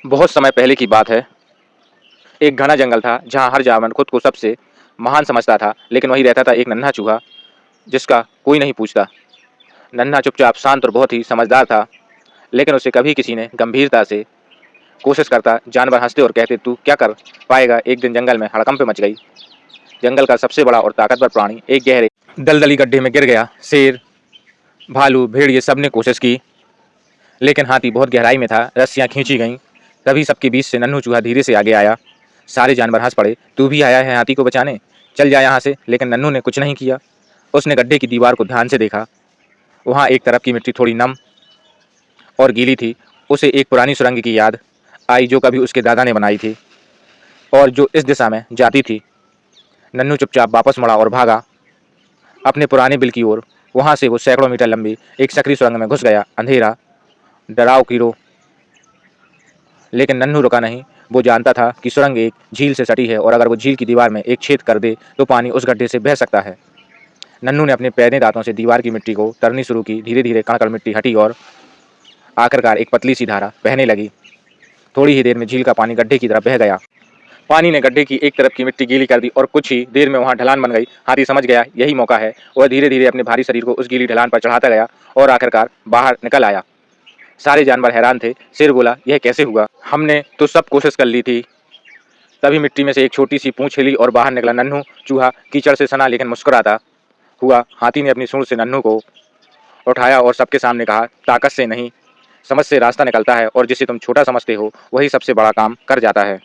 बहुत समय पहले की बात है। एक घना जंगल था जहाँ हर जानवर खुद को सबसे महान समझता था, लेकिन वहीं रहता था एक नन्हा चूहा जिसका कोई नहीं पूछता। नन्हा चुपचाप शांत और बहुत ही समझदार था, लेकिन उसे कभी किसी ने गंभीरता से कोशिश करता। जानवर हंसते और कहते, तू क्या कर पाएगा। एक दिन जंगल में हड़कंप मच गई। जंगल का सबसे बड़ा और ताकतवर प्राणी एक गहरे दलदली गड्ढे में गिर गया। शेर, भालू, भेड़ ये सब ने कोशिश की, लेकिन हाथी बहुत गहराई में था। रस्सियां खींची गईं। तभी सबके बीच से नन्हू चूहा धीरे से आगे आया। सारे जानवर हंस पड़े। तू भी आया है हाथी को बचाने, चल जा यहाँ से। लेकिन नन्हू ने कुछ नहीं किया। उसने गड्ढे की दीवार को ध्यान से देखा। वहाँ एक तरफ की मिट्टी थोड़ी नम और गीली थी। उसे एक पुरानी सुरंग की याद आई जो कभी उसके दादा ने बनाई थी और जो इस दिशा में जाती थी। नन्हू चुपचाप वापस मुड़ा और भागा अपने पुराने बिल की ओर। वहाँ से वो सैकड़ों मीटर लंबी एक सकरी सुरंग में घुस गया। अंधेरा, डराव कीड़ों, लेकिन नन्हू रुका नहीं। वो जानता था कि सुरंग एक झील से सटी है और अगर वो झील की दीवार में एक छेद कर दे तो पानी उस गड्ढे से बह सकता है। नन्हू ने अपने पैने दांतों से दीवार की मिट्टी को तरनी शुरू की। धीरे धीरे कण कण मिट्टी हटी और आखिरकार एक पतली सी धारा बहने लगी। थोड़ी ही देर में झील का पानी गड्ढे की तरफ बह गया। पानी ने गड्ढे की एक तरफ की मिट्टी गीली कर दी और कुछ ही देर में वहां ढलान बन गई। हाथी समझ गया यही मौका है। वह धीरे धीरे अपने भारी शरीर को उस गीली ढलान पर चढ़ाता गया और आखिरकार बाहर निकल आया। सारे जानवर हैरान थे। शेर बोला, यह कैसे हुआ, हमने तो सब कोशिश कर ली थी। तभी मिट्टी में से एक छोटी सी पूंछ हिली और बाहर निकला नन्हू चूहा। कीचड़ से सना लेकिन मुस्कुराता हुआ। हाथी ने अपनी सूंड से नन्हू को उठाया और सबके सामने कहा, ताकत से नहीं, समझ से रास्ता निकलता है और जिसे तुम छोटा समझते हो वही सबसे बड़ा काम कर जाता है।